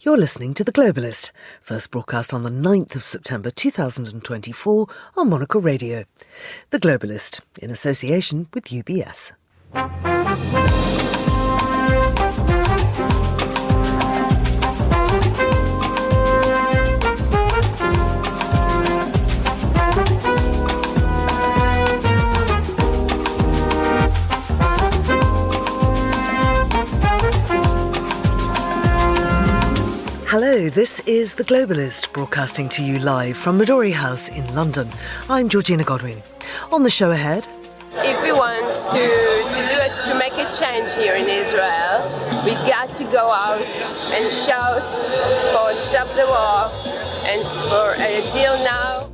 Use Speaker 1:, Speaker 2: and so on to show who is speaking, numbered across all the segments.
Speaker 1: You're listening to The Globalist, first broadcast on the 9th of September 2024 on Monocle Radio. The Globalist, in association with UBS. Hello, this is The Globalist, broadcasting to you live from Midori House in London. I'm Georgina Godwin. On the show ahead...
Speaker 2: If we want to make a change here in Israel, we got to go out and shout for stop the war and for a deal now.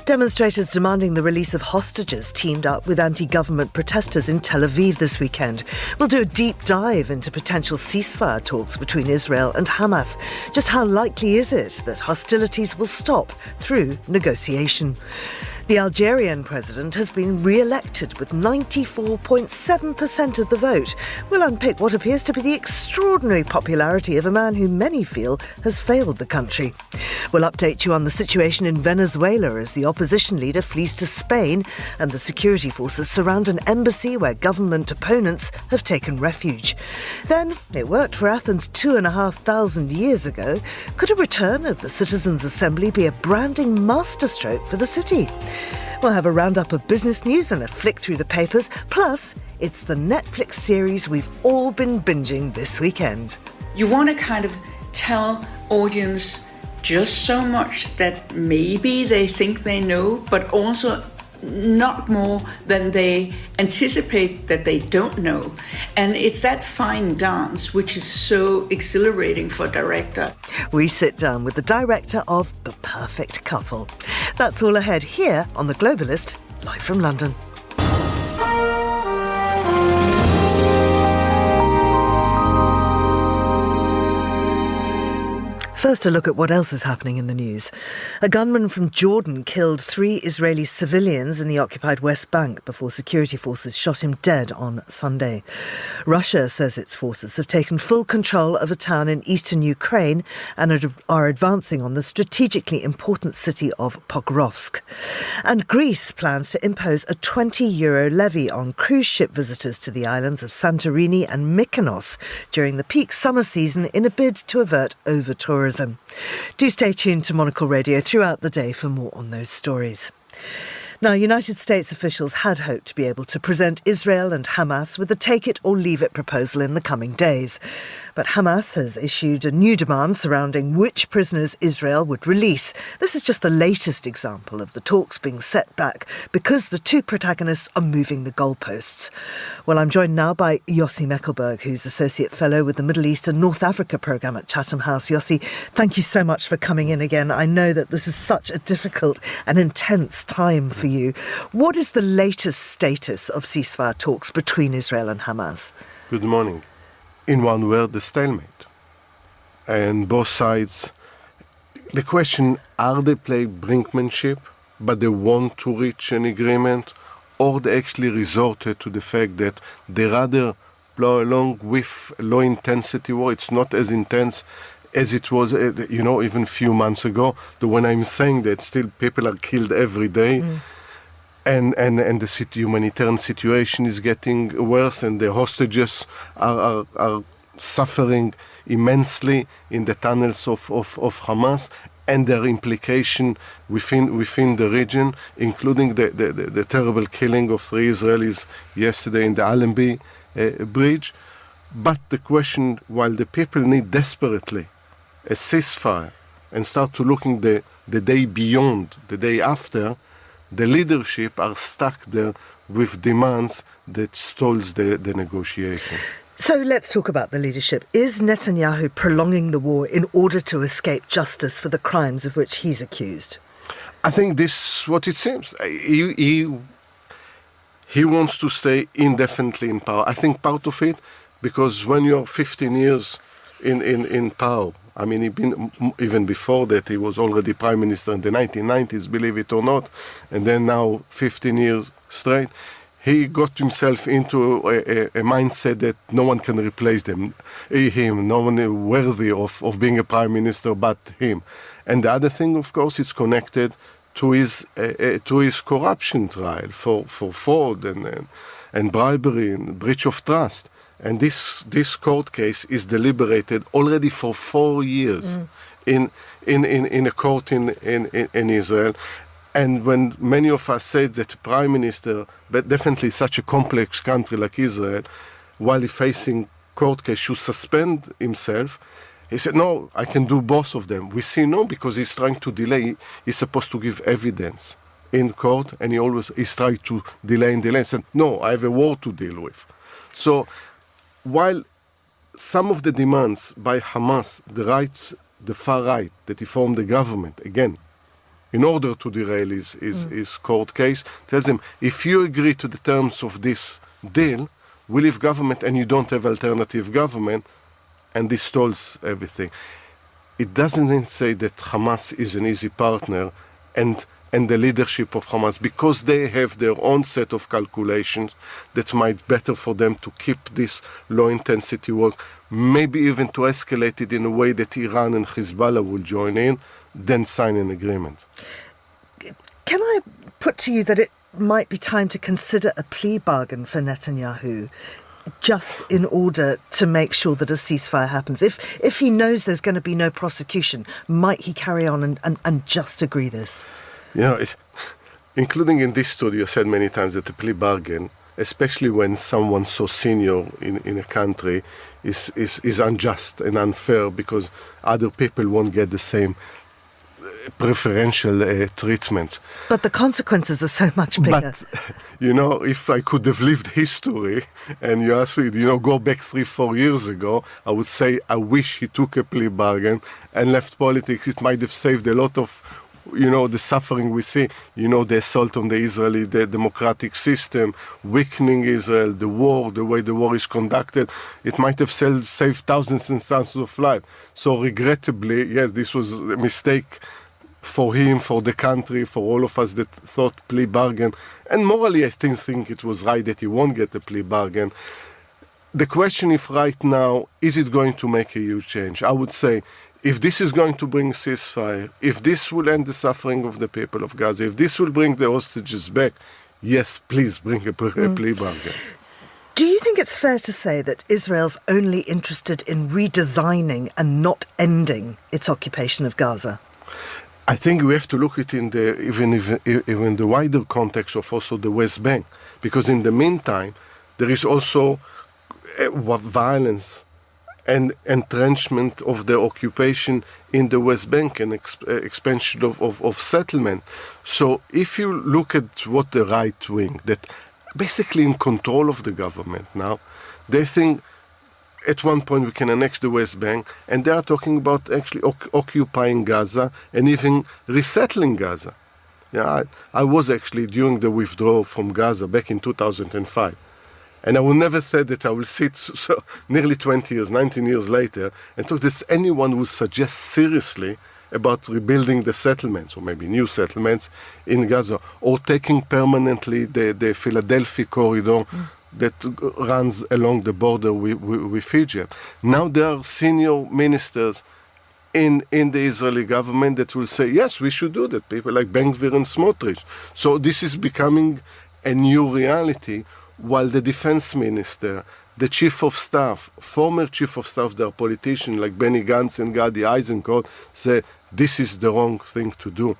Speaker 1: Demonstrators demanding the release of hostages teamed up with anti-government protesters in Tel Aviv this weekend. We'll do a deep dive into potential ceasefire talks between Israel and Hamas. Just how likely is it that hostilities will stop through negotiation? The Algerian president has been re-elected with 94.7% of the vote. We'll unpick what appears to be the extraordinary popularity of a man who many feel has failed the country. We'll update you on the situation in Venezuela as the opposition leader flees to Spain and the security forces surround an embassy where government opponents have taken refuge. Then, it worked for Athens 2,500 years ago. Could a return of the Citizens' Assembly be a branding masterstroke for the city? We'll have a roundup of business news and a flick through the papers. Plus, it's the Netflix series we've all been binging this weekend.
Speaker 3: You want to kind of tell audience just so much that maybe they think they know, but also not more than they anticipate that they don't know. And it's that fine dance which is so exhilarating for a director.
Speaker 1: We sit down with the director of The Perfect Couple. That's all ahead here on The Globalist, live from London. First, a look at what else is happening in the news. A gunman from Jordan killed 3 Israeli civilians in the occupied West Bank before security forces shot him dead on Sunday. Russia says its forces have taken full control of a town in eastern Ukraine and are advancing on the strategically important city of Pokrovsk. And Greece plans to impose a €20 levy on cruise ship visitors to the islands of Santorini and Mykonos during the peak summer season in a bid to avert over-tourism. Do stay tuned to Monocle Radio throughout the day for more on those stories. Now, United States officials had hoped to be able to present Israel and Hamas with a take-it-or-leave-it proposal in the coming days. But Hamas has issued a new demand surrounding which prisoners Israel would release. This is just the latest example of the talks being set back because the two protagonists are moving the goalposts. Well, I'm joined now by Yossi Meckelberg, who's Associate Fellow with the Middle East and North Africa programme at Chatham House. Yossi, thank you so much for coming in again. I know that this is such a difficult and intense time for you. What is the latest status of ceasefire talks between Israel and Hamas?
Speaker 4: Good morning. In one word, the stalemate. And both sides, the question, are they playing brinkmanship, but they want to reach an agreement, or they actually resorted to the fact that they rather plow along with low-intensity war? It's not as intense as it was, even a few months ago. When I'm saying that, still people are killed every day. And the humanitarian situation is getting worse, and the hostages are suffering immensely in the tunnels of Hamas, and their implication within the region, including the terrible killing of 3 Israelis yesterday in the Allenby bridge. But the question, while the people need desperately a ceasefire and start to looking the day beyond, the day after, the leadership are stuck there with demands that stalls the negotiation.
Speaker 1: So let's talk about the leadership. Is Netanyahu prolonging the war in order to escape justice for the crimes of which he's accused?
Speaker 4: I think this is what it seems. He wants to stay indefinitely in power. I think part of it, because when you're 15 years in power, I mean, even before that, he was already prime minister in the 1990s, believe it or not, and then now 15 years straight. he got himself into a mindset that no one can replace him, no one is worthy of being a prime minister but him. And the other thing, of course, it's connected to his corruption trial for fraud and bribery and breach of trust. And this court case is deliberated already for 4 years in a court in Israel. And when many of us said that the prime minister, but definitely such a complex country like Israel, while he's facing court case, should suspend himself, he said, no, I can do both of them. We see no, because he's trying to delay. He's supposed to give evidence in court, and he's trying to delay and delay. He said, no, I have a war to deal with. So while some of the demands by Hamas, the far right, that he formed the government, again, in order to derail his court case, tells him, if you agree to the terms of this deal, we leave government and you don't have alternative government, and this stalls everything. It doesn't say that Hamas is an easy partner and the leadership of Hamas, because they have their own set of calculations that might better for them to keep this low-intensity war, maybe even to escalate it in a way that Iran and Hezbollah will join in, then sign an agreement.
Speaker 1: Can I put to you that it might be time to consider a plea bargain for Netanyahu, just in order to make sure that a ceasefire happens? If he knows there's going to be no prosecution, might he carry on and just agree this?
Speaker 4: Including in this studio, said many times that the plea bargain, especially when someone so senior in a country, is unjust and unfair, because other people won't get the same preferential treatment.
Speaker 1: But the consequences are so much bigger.
Speaker 4: But, if I could have lived history, and you asked me, go back 3-4 years ago, I would say I wish he took a plea bargain and left politics. It might have saved a lot of, the suffering we see, the assault on the democratic system, weakening Israel, the war, the way the war is conducted. It might have saved thousands and thousands of lives. So regrettably, yes, this was a mistake for him, for the country, for all of us that thought plea bargain. And morally, I still think it was right that he won't get a plea bargain. The question is right now, is it going to make a huge change? I would say, if this is going to bring ceasefire, if this will end the suffering of the people of Gaza, if this will bring the hostages back, yes, please bring a plea bargain.
Speaker 1: Do you think it's fair to say that Israel's only interested in redesigning and not ending its occupation of Gaza?
Speaker 4: I think we have to look at it in the wider context of also the West Bank, because in the meantime, there is also violence and entrenchment of the occupation in the West Bank and expansion of settlement. So if you look at what the right wing, that basically in control of the government now, they think at one point we can annex the West Bank, and they are talking about actually occupying Gaza and even resettling Gaza. I was actually during the withdrawal from Gaza back in 2005. And I will never say that I will sit nearly 20 years, 19 years later, and talk that anyone who suggests seriously about rebuilding the settlements, or maybe new settlements in Gaza, or taking permanently the Philadelphia corridor that runs along the border with Egypt. Now there are senior ministers in the Israeli government that will say, yes, we should do that, people like Ben-Gvir and Smotrich. So this is becoming a new reality, while the defense minister, the chief of staff, former chief of staff, there are politicians like Benny Gantz and Gadi Eisenkot, say this is the wrong thing to do.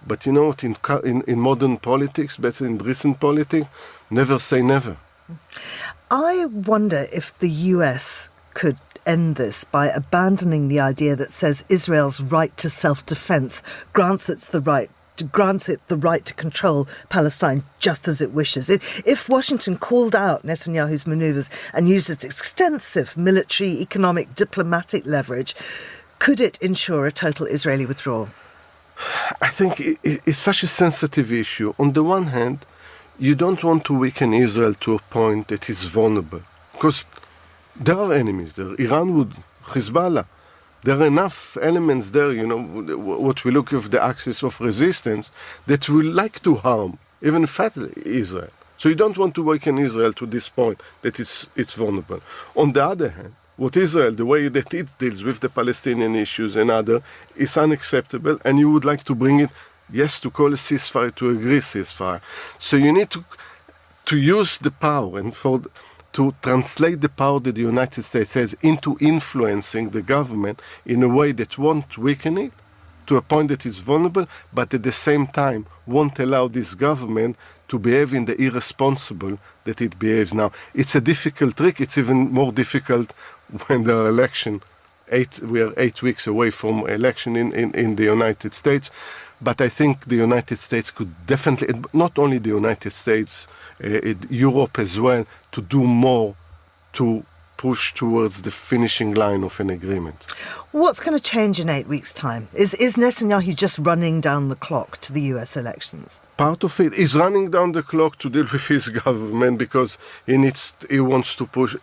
Speaker 4: But you know what, in modern politics, better in recent politics, never say never.
Speaker 1: I wonder if the US could end this by abandoning the idea that says Israel's right to self-defense grants it the right to control Palestine just as it wishes. If Washington called out Netanyahu's manoeuvres and used its extensive military, economic, diplomatic leverage, could it ensure a total Israeli withdrawal?
Speaker 4: I think it's such a sensitive issue. On the one hand, you don't want to weaken Israel to a point that is vulnerable, because there are enemies there. Iran would, Hezbollah. There are enough elements there, what we look at the axis of resistance, that will like to harm, even fatally, Israel. So you don't want to weaken Israel to this point that it's vulnerable. On the other hand, what Israel, the way that it deals with the Palestinian issues and other, is unacceptable, and you would like to bring it, yes, to call a ceasefire, to agree ceasefire. So you need to use the power and to translate the power that the United States has into influencing the government in a way that won't weaken it to a point that is vulnerable, but at the same time won't allow this government to behave in the irresponsible that it behaves now. It's a difficult trick. It's even more difficult when there are elections. We are 8 weeks away from election in the United States. But I think the United States could definitely, not only the United States, Europe as well, to do more to push towards the finishing line of an agreement.
Speaker 1: What's going to change in 8 weeks' time? Is Netanyahu just running down the clock to the US elections?
Speaker 4: Part of it is running down the clock to deal with his government because he wants to push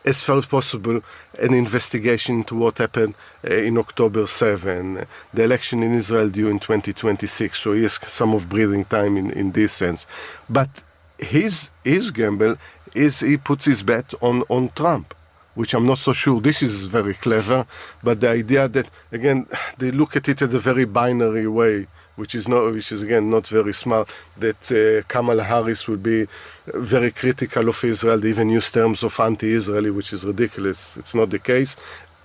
Speaker 4: as far as possible an investigation into what happened in October 7, the election in Israel due in 2026, so he has some of breathing time in this sense. But his gamble is he puts his bet on Trump, which I'm not so sure this is very clever, but the idea that, again, they look at it in a very binary way, which is again not very smart, that Kamala Harris will be very critical of Israel. They even use terms of anti-Israeli, which is ridiculous. It's not the case.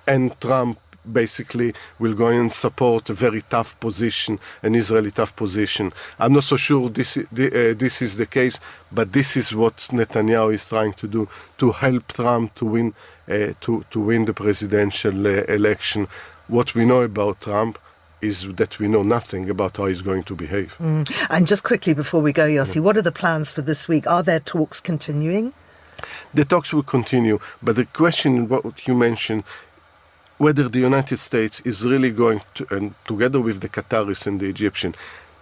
Speaker 4: And Trump basically will go and support a very tough position, an Israeli tough position. I'm not so sure this is the case, but this is what Netanyahu is trying to do, to help Trump to win the presidential election. What we know about Trump is that we know nothing about how he's going to behave.
Speaker 1: And just quickly before we go, Yossi, what are the plans for this week? Are there talks continuing?
Speaker 4: The talks will continue, but the question, what you mentioned, whether the United States is really going to, and together with the Qataris and the Egyptian,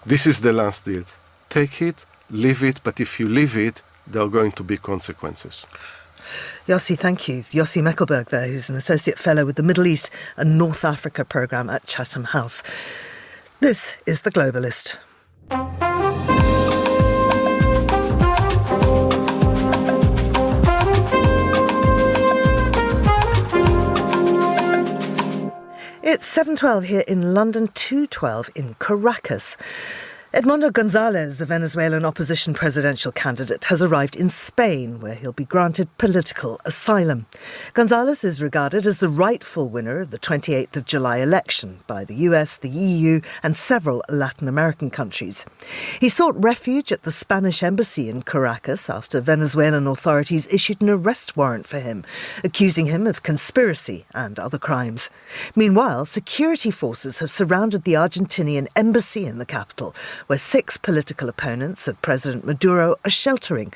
Speaker 4: this is the last deal. Take it, leave it, but if you leave it, there are going to be consequences.
Speaker 1: Yossi, thank you. Yossi Meckelberg there, who's an Associate Fellow with the Middle East and North Africa Programme at Chatham House. This is The Globalist. It's 7:12 here in London, 2:12 in Caracas. Edmundo González, the Venezuelan opposition presidential candidate, has arrived in Spain, where he'll be granted political asylum. González is regarded as the rightful winner of the 28th of July election by the US, the EU and several Latin American countries. He sought refuge at the Spanish embassy in Caracas after Venezuelan authorities issued an arrest warrant for him, accusing him of conspiracy and other crimes. Meanwhile, security forces have surrounded the Argentinian embassy in the capital, where 6 political opponents of President Maduro are sheltering.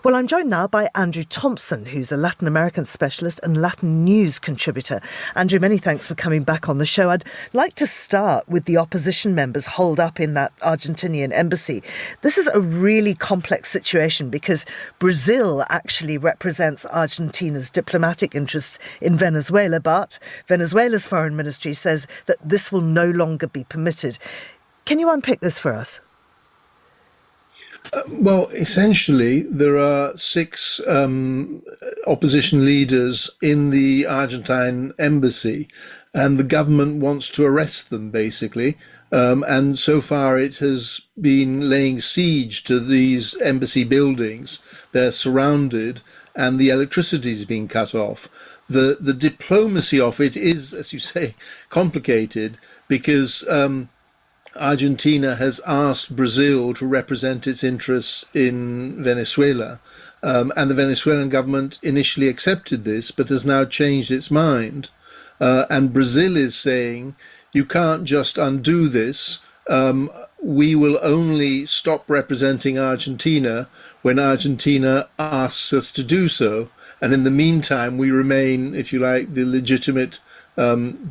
Speaker 1: Well, I'm joined now by Andrew Thompson, who's a Latin American specialist and Latin news contributor. Andrew, many thanks for coming back on the show. I'd like to start with the opposition members holed up in that Argentinian embassy. This is a really complex situation because Brazil actually represents Argentina's diplomatic interests in Venezuela, but Venezuela's foreign ministry says that this will no longer be permitted. Can you unpick this for us?
Speaker 5: Well, essentially, there are 6 opposition leaders in the Argentine embassy, and the government wants to arrest them, basically. And so far, it has been laying siege to these embassy buildings. They're surrounded, and the electricity is being cut off. The diplomacy of it is, as you say, complicated because Argentina has asked Brazil to represent its interests in Venezuela, and the Venezuelan government initially accepted this, but has now changed its mind. And Brazil is saying, you can't just undo this. We will only stop representing Argentina when Argentina asks us to do so. And in the meantime, we remain, if you like, the legitimate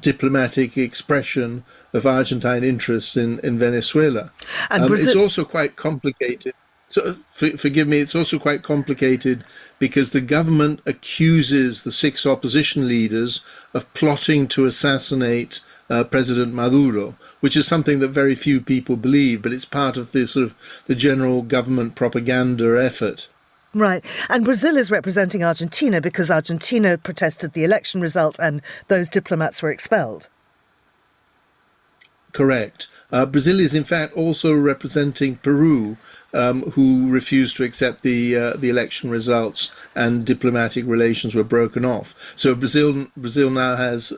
Speaker 5: diplomatic expression of Argentine interests in Venezuela. And it's also quite complicated. So, forgive me, it's also quite complicated because the government accuses the 6 opposition leaders of plotting to assassinate President Maduro, which is something that very few people believe, but it's part of the sort of the general government propaganda effort.
Speaker 1: Right. And Brazil is representing Argentina because Argentina protested the election results and those diplomats were expelled.
Speaker 5: Correct. Brazil is in fact also representing Peru, who refused to accept the election results, and diplomatic relations were broken off. So Brazil now has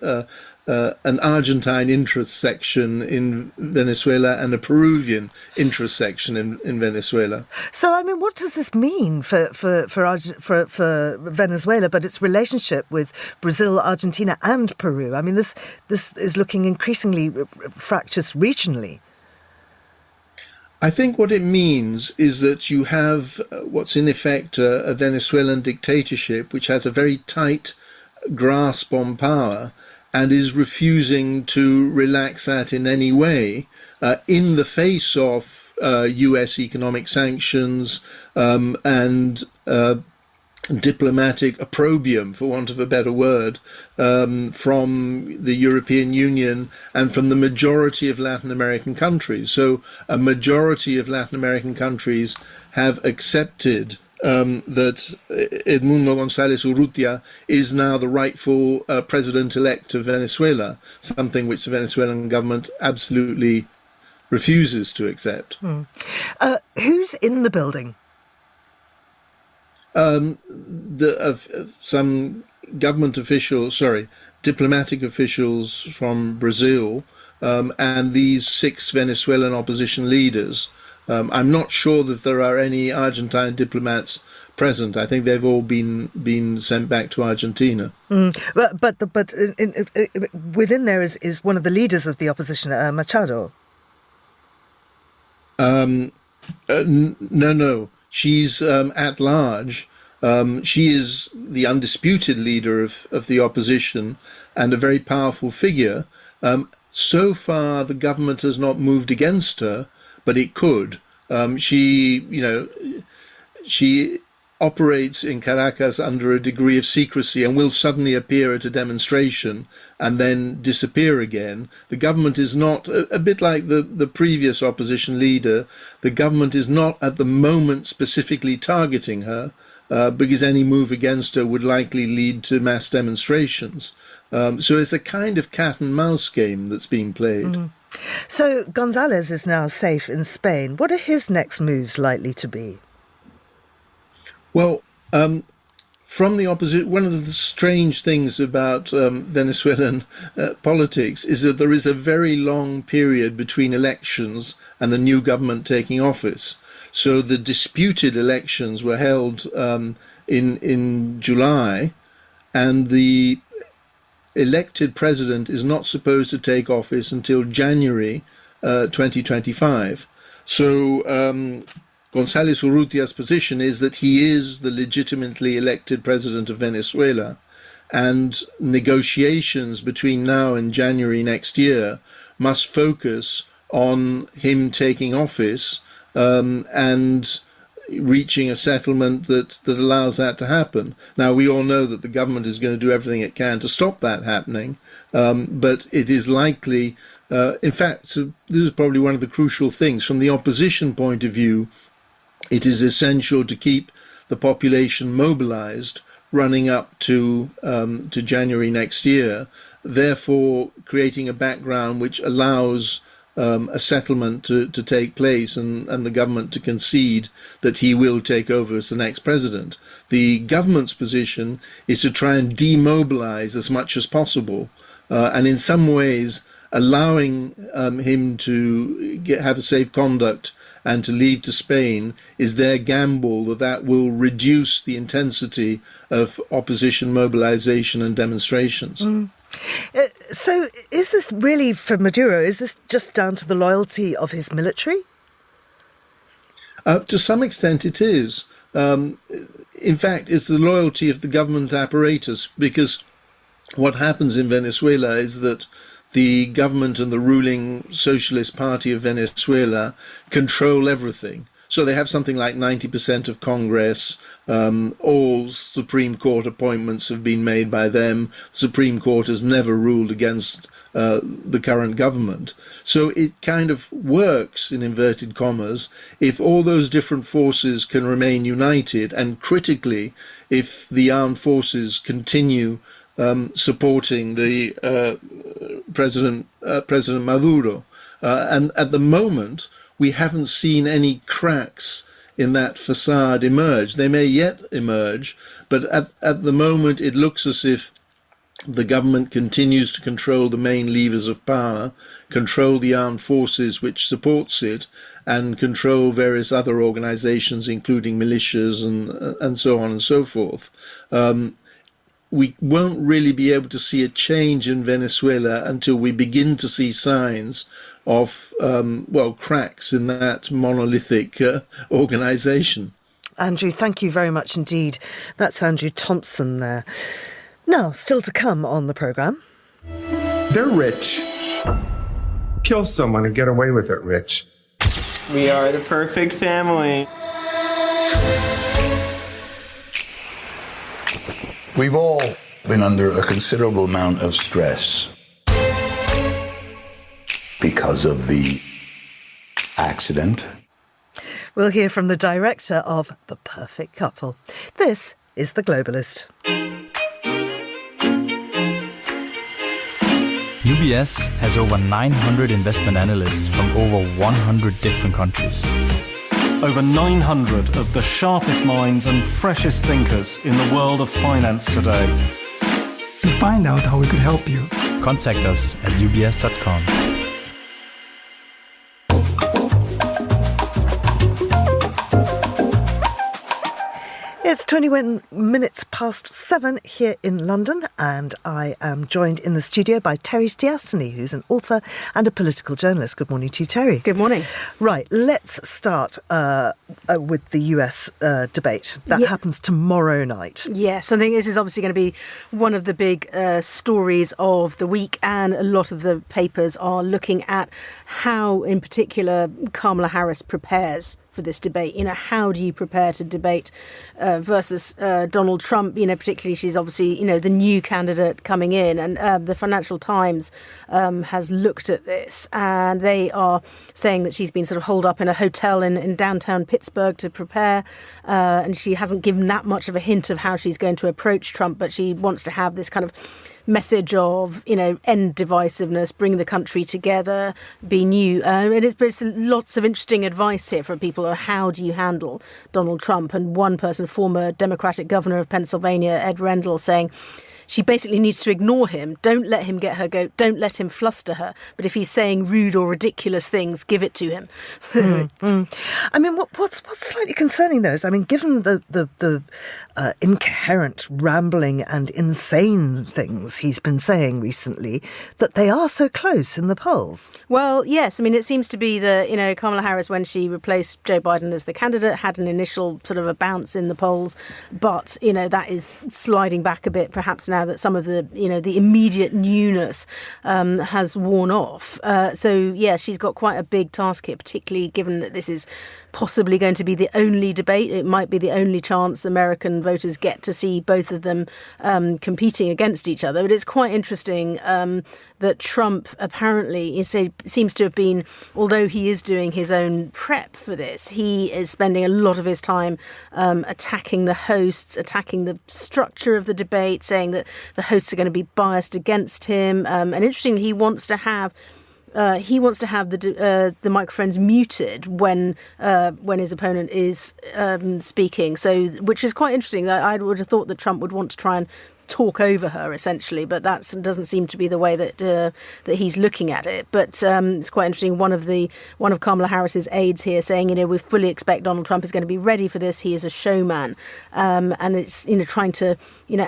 Speaker 5: an Argentine interest section in Venezuela and a Peruvian interest section in Venezuela.
Speaker 1: So, I mean, what does this mean for Venezuela, but its relationship with Brazil, Argentina and Peru? I mean, this is looking increasingly fractious regionally.
Speaker 5: I think what it means is that you have what's in effect a Venezuelan dictatorship which has a very tight grasp on power and is refusing to relax that in any way in the face of US economic sanctions and diplomatic opprobrium, for want of a better word, from the European Union and from the majority of Latin American countries. So a majority of Latin American countries have accepted that Edmundo González Urrutia is now the rightful president-elect of Venezuela, something which the Venezuelan government absolutely refuses to accept.
Speaker 1: Who's in the building?
Speaker 5: Some diplomatic officials from Brazil, and these 6 Venezuelan opposition leaders. I'm not sure that there are any Argentine diplomats present. I think they've all been sent back to Argentina.
Speaker 1: But within there is one of the leaders of the opposition, Machado.
Speaker 5: No. She's at large. She is the undisputed leader of the opposition and a very powerful figure. So far, the government has not moved against her, but it could. She operates in Caracas under a degree of secrecy and will suddenly appear at a demonstration and then disappear again. The government is not, a bit like the previous opposition leader, the government is not at the moment specifically targeting her, because any move against her would likely lead to mass demonstrations. So it's a kind of cat and mouse game that's being played. Mm-hmm.
Speaker 1: So González is now safe in Spain. What are his next moves likely to be?
Speaker 5: Well, from the opposite, one of the strange things about Venezuelan politics is that there is a very long period between elections and the new government taking office. So the disputed elections were held in July, and the elected president is not supposed to take office until January 2025. So González Urrutia's position is that he is the legitimately elected president of Venezuela, and negotiations between now and January next year must focus on him taking office and reaching a settlement that allows that to happen. Now, we all know that the government is going to do everything it can to stop that happening, but it is likely, in fact, so this is probably one of the crucial things. From the opposition point of view, it is essential to keep the population mobilized running up to January next year, therefore creating a background which allows a settlement to take place and the government to concede that he will take over as the next president. The government's position is to try and demobilize as much as possible, and in some ways allowing him to have a safe conduct and to leave to Spain is their gamble that will reduce the intensity of opposition mobilization and demonstrations.
Speaker 1: So is this really, for Maduro, is this just down to the loyalty of his military?
Speaker 5: To some extent it is. In fact, it's the loyalty of the government apparatus, because what happens in Venezuela is that the government and the ruling Socialist Party of Venezuela control everything. So they have something like 90% of Congress. All Supreme Court appointments have been made by them. The Supreme Court has never ruled against the current government. So it kind of works, in inverted commas, if all those different forces can remain united, and critically, if the armed forces continue supporting the President Maduro. And at the moment, we haven't seen any cracks in that facade emerge. They may yet emerge, but at the moment it looks as if the government continues to control the main levers of power, control the armed forces which supports it, and control various other organizations, including militias and so on and so forth. We won't really be able to see a change in Venezuela until we begin to see signs of, cracks in that monolithic organisation.
Speaker 1: Andrew, thank you very much indeed. That's Andrew Thompson there. Now, still to come on the programme.
Speaker 6: They're rich. Kill someone and get away with it, rich.
Speaker 7: We are the perfect family.
Speaker 8: We've all been under a considerable amount of stress because of the accident.
Speaker 1: We'll hear from the director of The Perfect Couple. This is The Globalist.
Speaker 9: UBS has over 900 investment analysts from over 100 different countries.
Speaker 10: Over 900 of the sharpest minds and freshest thinkers in the world of finance today.
Speaker 11: To find out how we could help you,
Speaker 9: contact us at ubs.com.
Speaker 1: It's 21 minutes past 7 here in London, and I am joined in the studio by Terry Stiastny, who's an author and a political journalist. Good morning to you, Terry.
Speaker 12: Good morning.
Speaker 1: Right, let's start with the US debate. That happens tomorrow night.
Speaker 12: Yes, I think this is obviously going to be one of the big stories of the week, and a lot of the papers are looking at how, in particular, Kamala Harris prepares for this debate. How do you prepare to debate versus Donald Trump? Particularly she's obviously, the new candidate coming in, and the Financial Times has looked at this, and they are saying that she's been sort of holed up in a hotel in downtown Pittsburgh to prepare, and she hasn't given that much of a hint of how she's going to approach Trump, but she wants to have this kind of message of, end divisiveness, bring the country together, be new. It's lots of interesting advice here from people on how do you handle Donald Trump. And one person, former Democratic governor of Pennsylvania, Ed Rendell, saying she basically needs to ignore him. Don't let him get her goat. Don't let him fluster her. But if he's saying rude or ridiculous things, give it to him.
Speaker 1: I mean, what's slightly concerning, though, is, given the incoherent, rambling and insane things he's been saying recently, that they are so close in the polls.
Speaker 12: Well, yes. It seems to be that, Kamala Harris, when she replaced Joe Biden as the candidate, had an initial sort of a bounce in the polls. But, that is sliding back a bit, perhaps now that some of the, the immediate newness has worn off. She's got quite a big task here, particularly given that this is possibly going to be the only debate. It might be the only chance American voters get to see both of them competing against each other. But it's quite interesting that Trump apparently seems to have been, although he is doing his own prep for this, he is spending a lot of his time attacking the hosts, attacking the structure of the debate, saying that the hosts are going to be biased against him. And interestingly, he wants to have the microphones muted when his opponent is speaking. So, which is quite interesting. I would have thought that Trump would want to try and talk over her, essentially, but that doesn't seem to be the way that he's looking at it. But it's quite interesting. One of Kamala Harris's aides here saying, we fully expect Donald Trump is going to be ready for this. He is a showman, and it's trying to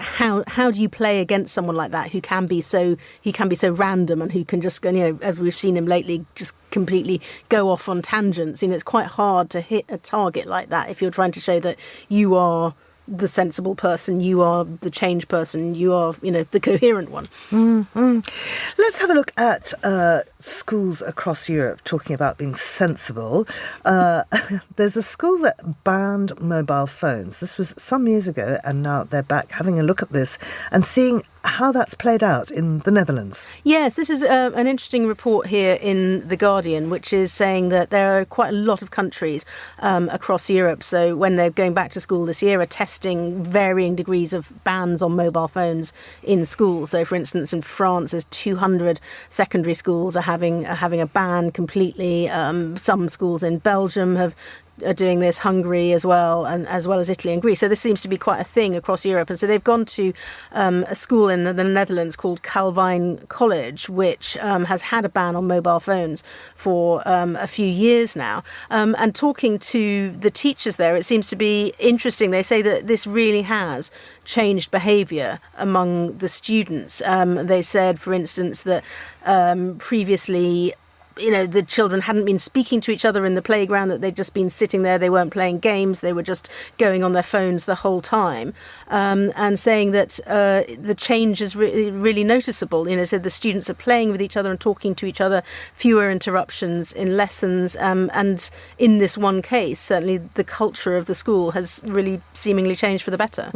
Speaker 12: how do you play against someone like that who can be so random and who can just go, as we've seen him lately, just completely go off on tangents. It's quite hard to hit a target like that if you're trying to show that you are the sensible person, you are the change person, you are, the coherent one.
Speaker 1: Mm-hmm. Let's have a look at schools across Europe talking about being sensible. There's a school that banned mobile phones. This was some years ago, and now they're back having a look at this and seeing how that's played out in the Netherlands.
Speaker 12: Yes, this is an interesting report here in The Guardian, which is saying that there are quite a lot of countries across Europe. So when they're going back to school this year, are testing varying degrees of bans on mobile phones in schools. So, for instance, in France, there's 200 secondary schools are having a ban completely. Some schools in Belgium are doing this, Hungary as well, and as well as Italy and Greece. So this seems to be quite a thing across Europe. And so they've gone to a school in the Netherlands called Calvijn College, which has had a ban on mobile phones for a few years now. And talking to the teachers there, it seems to be interesting. They say that this really has changed behaviour among the students. They said, for instance, that previously, the children hadn't been speaking to each other in the playground, that they'd just been sitting there. They weren't playing games. They were just going on their phones the whole time, and saying that the change is really noticeable. So the students are playing with each other and talking to each other, fewer interruptions in lessons. And in this one case, certainly the culture of the school has really seemingly changed for the better.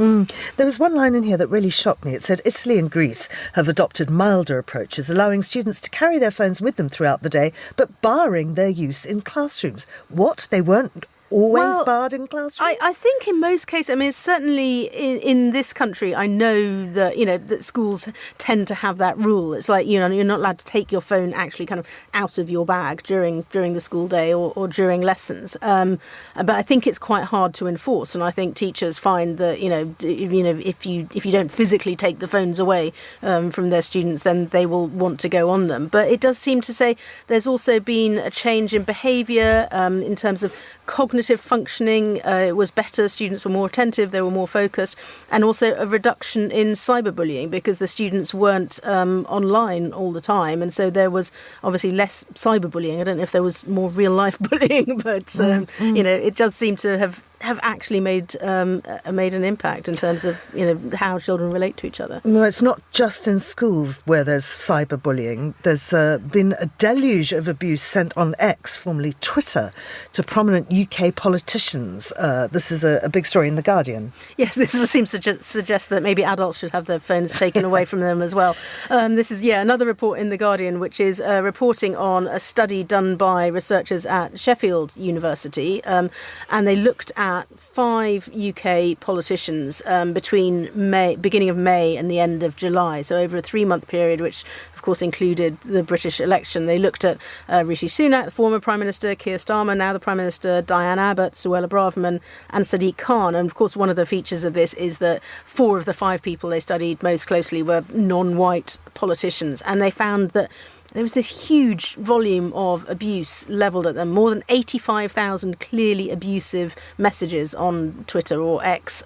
Speaker 1: There was one line in here that really shocked me. It said Italy and Greece have adopted milder approaches, allowing students to carry their phones with them throughout the day, but barring their use in classrooms. What? They weren't always barred in classrooms?
Speaker 12: I think in most cases, certainly in this country, I know that, that schools tend to have that rule. It's like, you're not allowed to take your phone actually kind of out of your bag during the school day or during lessons. But I think it's quite hard to enforce. And I think teachers find that, if you don't physically take the phones away from their students, then they will want to go on them. But it does seem to say there's also been a change in behaviour in terms of cognitive functioning. It was better. Students were more attentive. They were more focused, and also a reduction in cyberbullying because the students weren't online all the time, and so there was obviously less cyberbullying. I don't know if there was more real life bullying, but it does seem to have actually made an impact in terms of how children relate to each other.
Speaker 1: No, it's not just in schools where there's cyberbullying. There's been a deluge of abuse sent on X, formerly Twitter, to prominent UK politicians. This is a big story in The Guardian.
Speaker 12: Yes, this seems to suggest that maybe adults should have their phones taken away from them as well. This is another report in The Guardian, which is reporting on a study done by researchers at Sheffield University, and they looked at 5 UK politicians between beginning of May and the end of July, so over a 3-month period, which of course included the British election. They looked at Rishi Sunak, the former Prime Minister, Keir Starmer, now the Prime Minister, Diane Abbott, Suella Braverman and Sadiq Khan. And of course one of the features of this is that 4 of the 5 people they studied most closely were non-white politicians, and they found that there was this huge volume of abuse levelled at them, more than 85,000 clearly abusive messages on Twitter or X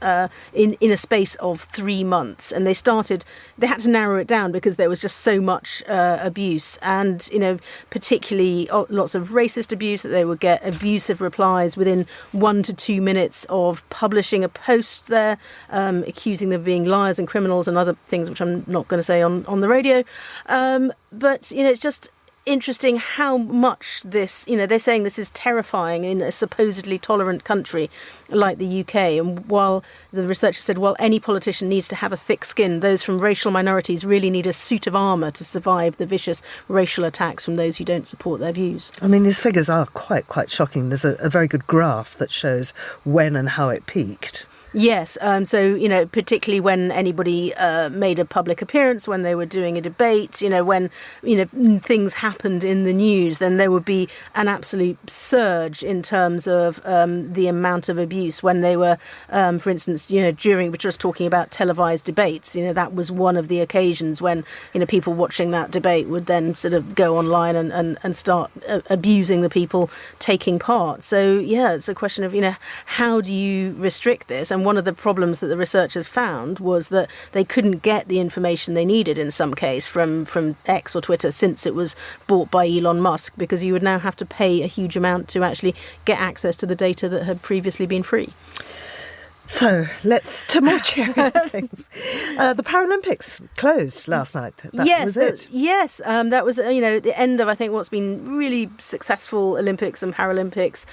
Speaker 12: in a space of 3 months. And they had to narrow it down because there was just so much abuse, and, particularly lots of racist abuse, that they would get abusive replies within 1 to 2 minutes of publishing a post there, accusing them of being liars and criminals and other things which I'm not going to say on the radio. But, it's just interesting how much this, they're saying this is terrifying in a supposedly tolerant country like the UK. And while the researcher said, any politician needs to have a thick skin, those from racial minorities really need a suit of armour to survive the vicious racial attacks from those who don't support their views.
Speaker 1: These figures are quite shocking. There's a very good graph that shows when and how it peaked.
Speaker 12: Yes, so, particularly when anybody made a public appearance, when they were doing a debate, when, things happened in the news, then there would be an absolute surge in terms of the amount of abuse when they were, for instance, during, we're just talking about televised debates, that was one of the occasions when, people watching that debate would then sort of go online and start abusing the people taking part. So, it's a question of, how do you restrict this? And one of the problems that the researchers found was that they couldn't get the information they needed in some case from X or Twitter since it was bought by Elon Musk, because you would now have to pay a huge amount to actually get access to the data that had previously been free.
Speaker 1: So let's to more cheery things. The Paralympics closed last night. That was it.
Speaker 12: That was the end of, I think, what's been really successful Olympics and Paralympics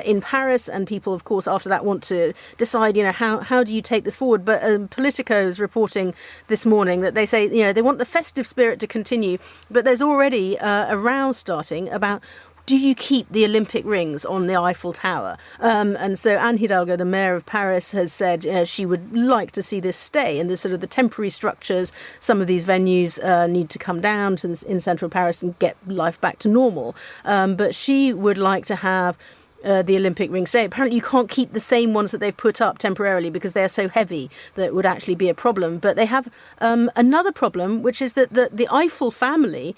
Speaker 12: in Paris. And people, of course, after that want to decide, how do you take this forward? But Politico is reporting this morning that they say, they want the festive spirit to continue. But there's already a row starting about, do you keep the Olympic rings on the Eiffel Tower? And so Anne Hidalgo, the mayor of Paris, has said she would like to see this stay. And the sort of the temporary structures, some of these venues need to come down to this in central Paris and get life back to normal. But she would like to have the Olympic ring stay. Apparently you can't keep the same ones that they've put up temporarily because they're so heavy that it would actually be a problem. But they have another problem, which is that the Eiffel family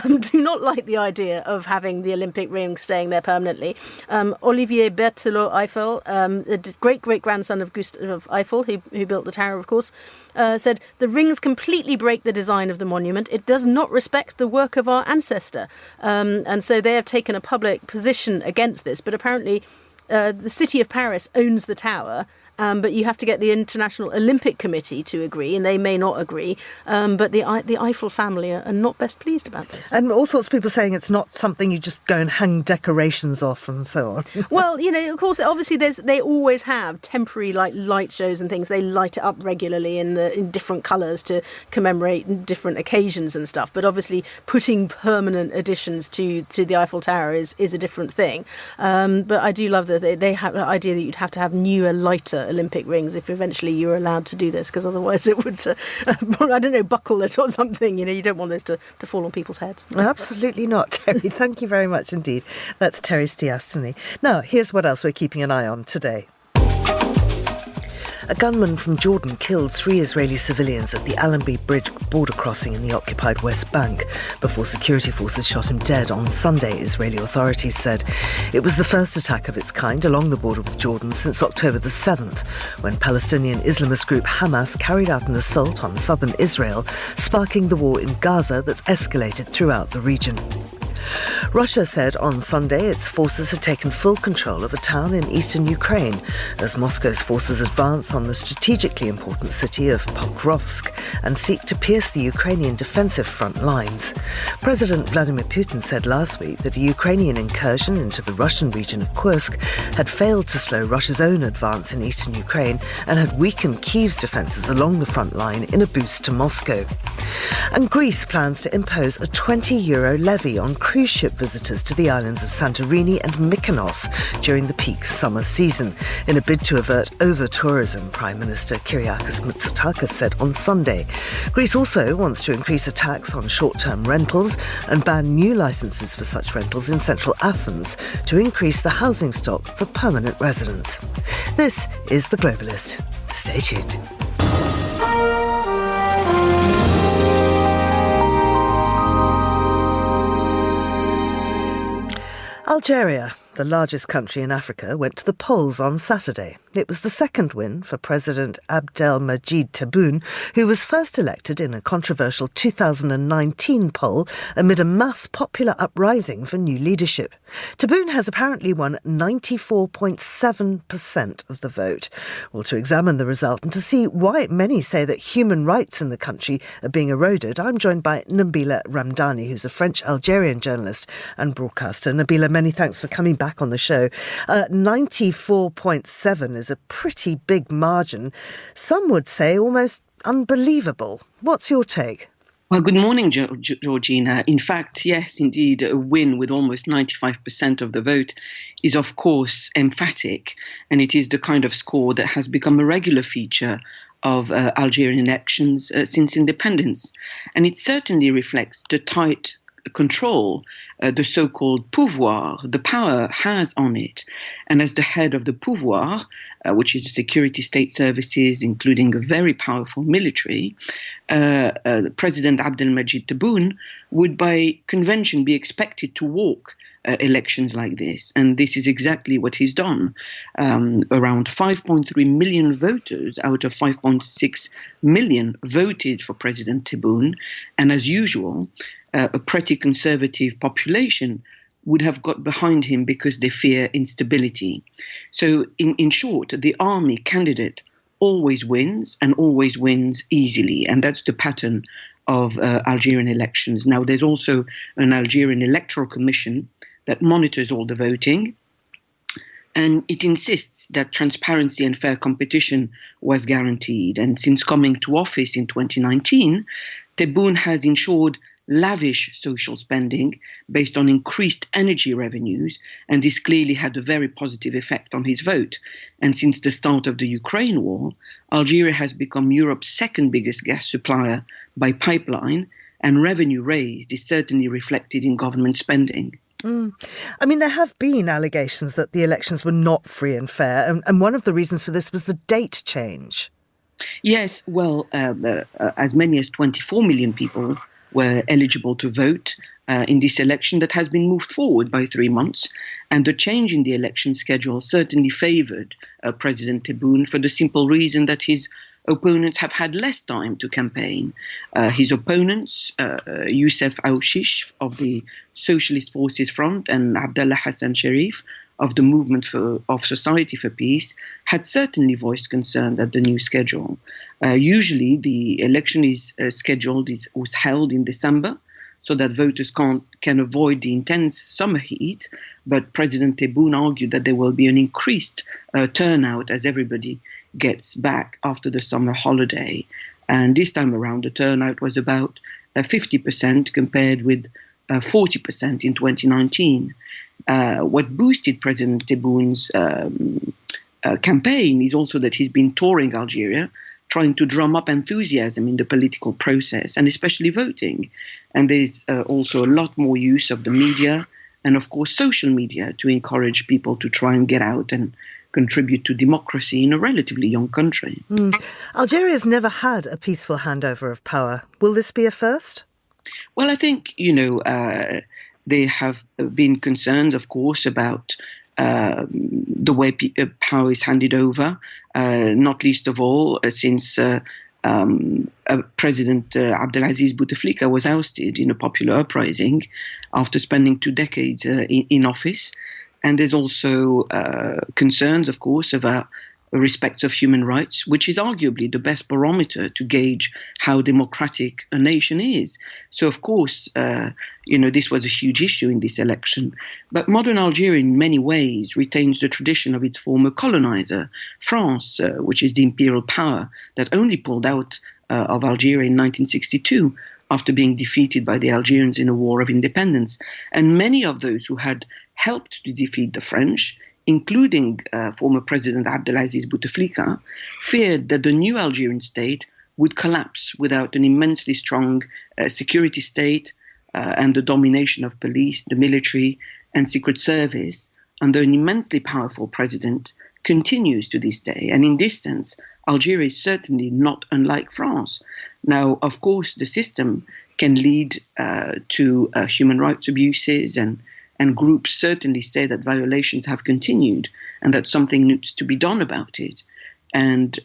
Speaker 12: do not like the idea of having the Olympic ring staying there permanently. Olivier Berthelot Eiffel, the great-great-grandson of Gustave Eiffel, who built the tower, of course, said, the rings completely break the design of the monument. It does not respect the work of our ancestor. And so they have taken a public position against this. But apparently the city of Paris owns the tower, but you have to get the International Olympic Committee to agree, and they may not agree. But the Eiffel family are not best pleased about this.
Speaker 1: And all sorts of people saying it's not something you just go and hang decorations off and so on.
Speaker 12: Well, of course, obviously they always have temporary light shows and things. They light it up regularly in different colours to commemorate different occasions and stuff. But obviously putting permanent additions to the Eiffel Tower is a different thing. But I do love that they have the idea that you'd have to have newer, lighter Olympic rings if eventually you were allowed to do this, because otherwise it would, buckle it or something. You don't want this to fall on people's heads.
Speaker 1: Absolutely not, Terry. Thank you very much indeed. That's Terry Stiastany. Now, here's what else we're keeping an eye on today. A gunman from Jordan killed 3 Israeli civilians at the Allenby Bridge border crossing in the occupied West Bank before security forces shot him dead on Sunday, Israeli authorities said. It was the first attack of its kind along the border with Jordan since October the 7th, when Palestinian Islamist group Hamas carried out an assault on southern Israel, sparking the war in Gaza that's escalated throughout the region. Russia said on Sunday its forces had taken full control of a town in eastern Ukraine as Moscow's forces advance on the strategically important city of Pokrovsk and seek to pierce the Ukrainian defensive front lines. President Vladimir Putin said last week that a Ukrainian incursion into the Russian region of Kursk had failed to slow Russia's own advance in eastern Ukraine and had weakened Kyiv's defences along the front line in a boost to Moscow. And Greece plans to impose a €20 levy on cruise ship visitors to the islands of Santorini and Mykonos during the peak summer season in a bid to avert over-tourism, Prime Minister Kyriakos Mitsotakis said on Sunday. Greece also wants to increase a tax on short-term rentals and ban new licences for such rentals in central Athens to increase the housing stock for permanent residents. This is The Globalist. Stay tuned. Algeria, the largest country in Africa, went to the polls on Saturday. It was the second win for President Abdelmajid Tebboune, who was first elected in a controversial 2019 poll amid a mass popular uprising for new leadership. Tebboune has apparently won 94.7% of the vote. Well, to examine the result and to see why many say that human rights in the country are being eroded, I'm joined by Nabila Ramdani, who's a French-Algerian journalist and broadcaster. Nabila, many thanks for coming back on the show. 94.7 is a pretty big margin. Some would say almost unbelievable. What's your take?
Speaker 13: Well, good morning, Georgina. In fact, yes, indeed, a win with almost 95% of the vote is, of course, emphatic. And it is the kind of score that has become a regular feature of Algerian elections since independence. And it certainly reflects the tight control the so-called pouvoir, the power has on it. And as the head of the pouvoir, which is the security state services, including a very powerful military, President Abdelmajid Tebboune would by convention be expected to walk elections like this. And this is exactly what he's done. Around 5.3 million voters out of 5.6 million voted for President Tebboune. And as usual, a pretty conservative population would have got behind him because they fear instability. So in short, the army candidate always wins and always wins easily. And that's the pattern of Algerian elections. Now, there's also an Algerian Electoral Commission that monitors all the voting. And it insists that transparency and fair competition was guaranteed. And since coming to office in 2019, Tebboune has ensured lavish social spending based on increased energy revenues, and this clearly had a very positive effect on his vote. And since the start of the Ukraine war, Algeria has become Europe's second biggest gas supplier by pipeline, and revenue raised is certainly reflected in government spending.
Speaker 1: I mean, there have been allegations that the elections were not free and fair, and one of the reasons for this was the date change.
Speaker 13: Yes, well, as many as 24 million people were eligible to vote in this election that has been moved forward by 3 months. And the change in the election schedule certainly favoured President Tebboune for the simple reason that his opponents have had less time to campaign. His opponents, Youssef Aouchiche of the Socialist Forces Front and Abdallah Hassan Sharif of the Movement of Society for Peace, had certainly voiced concern at the new schedule. Usually the election is was held in December so that voters can avoid the intense summer heat, but President Tebboune argued that there will be an increased turnout as everybody gets back after the summer holiday. And this time around, the turnout was about 50% compared with 40% in 2019. What boosted President Tebboune's campaign is also that he's been touring Algeria, trying to drum up enthusiasm in the political process, and especially voting. And there's also a lot more use of the media and, of course, social media to encourage people to try and get out and contribute to democracy in a relatively young country.
Speaker 1: Algeria has never had a peaceful handover of power. Will this be a first?
Speaker 13: Well, I think, there have been concerns, of course, about the way power is handed over, not least of all since President Abdelaziz Bouteflika was ousted in a popular uprising after spending 2 decades in office. And there's also concerns, of course, about respect of human rights, which is arguably the best barometer to gauge how democratic a nation is. So, of course, this was a huge issue in this election. But modern Algeria, in many ways, retains the tradition of its former colonizer, France, which is the imperial power that only pulled out of Algeria in 1962 after being defeated by the Algerians in a war of independence. And many of those who had helped to defeat the French, including former President Abdelaziz Bouteflika, feared that the new Algerian state would collapse without an immensely strong security state and the domination of police, the military and secret service under an immensely powerful president continues to this day. And in this sense, Algeria is certainly not unlike France. Now, of course, the system can lead to human rights abuses, and groups certainly say that violations have continued and that something needs to be done about it. And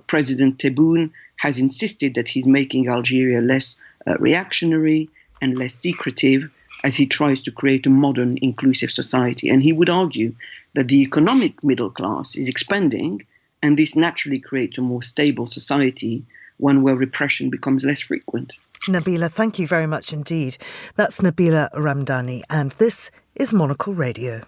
Speaker 13: President Tebboune has insisted that he's making Algeria less reactionary and less secretive as he tries to create a modern, inclusive society. And he would argue that the economic middle class is expanding, and this naturally creates a more stable society, one where repression becomes less frequent.
Speaker 1: Nabila, thank you very much indeed. That's Nabila Ramdani, and this is Monocle Radio.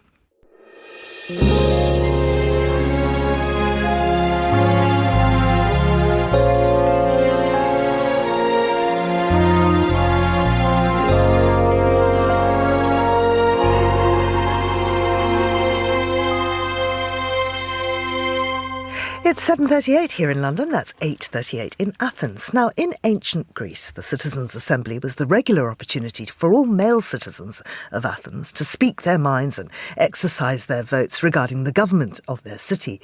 Speaker 1: It's 7:38 here in London, that's 8:38 in Athens. Now, in ancient Greece, the Citizens' Assembly was the regular opportunity for all male citizens of Athens to speak their minds and exercise their votes regarding the government of their city.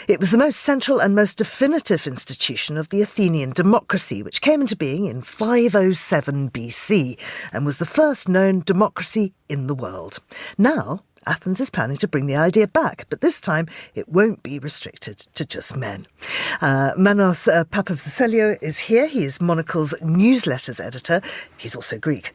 Speaker 1: It was the most central and most definitive institution of the Athenian democracy, which came into being in 507 BC and was the first known democracy in the world. Now, Athens is planning to bring the idea back, but this time it won't be restricted to just men. Manos Papavasiliou is here. He is Monocle's newsletters editor. He's also Greek.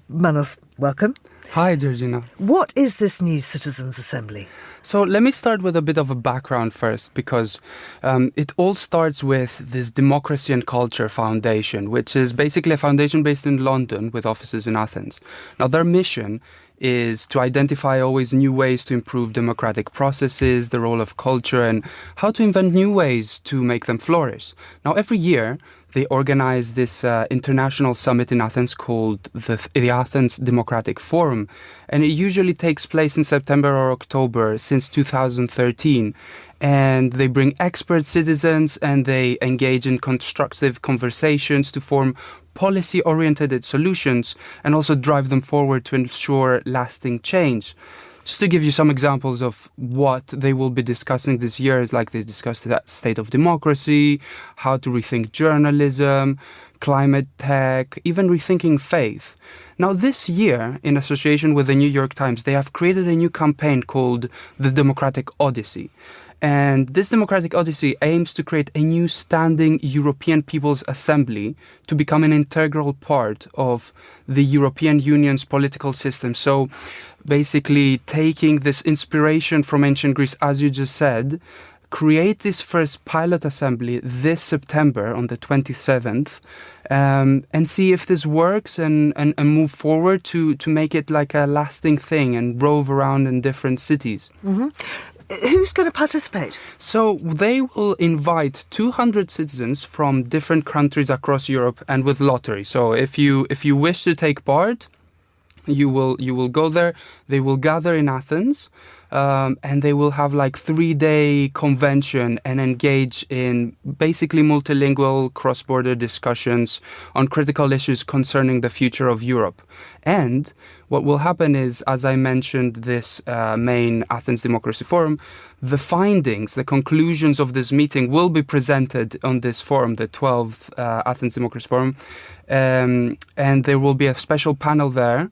Speaker 1: Manos, welcome.
Speaker 14: Hi, Georgina.
Speaker 1: What is this new Citizens' Assembly?
Speaker 14: So let me start with a bit of a background first, because it all starts with this Democracy and Culture Foundation, which is basically a foundation based in London with offices in Athens. Now, their mission is to identify always new ways to improve democratic processes, the role of culture, and how to invent new ways to make them flourish. Now, every year, they organize this international summit in Athens called the Athens Democratic Forum. And it usually takes place in September or October since 2013. And they bring expert citizens and they engage in constructive conversations to form policy-oriented solutions and also drive them forward to ensure lasting change. Just to give you some examples of what they will be discussing this year, is like they discussed the state of democracy, how to rethink journalism, climate tech, even rethinking faith. Now, this year, in association with the New York Times, they have created a new campaign called the Democratic Odyssey. And this Democratic Odyssey aims to create a new standing European People's Assembly to become an integral part of the European Union's political system. So basically taking this inspiration from ancient Greece, as you just said, create this first pilot assembly this September on the 27th and see if this works and move forward to make it like a lasting thing and rove around in different cities.
Speaker 1: Mm-hmm. Who's going to participate?
Speaker 14: So they will invite 200 citizens from different countries across Europe and with lottery. So if you wish to take part, you will go there. They will gather in Athens, and they will have like 3-day convention and engage in basically multilingual cross-border discussions on critical issues concerning the future of Europe. And what will happen is, as I mentioned, this main Athens Democracy Forum, the findings, the conclusions of this meeting will be presented on this forum, the 12th Athens Democracy Forum. And there will be a special panel there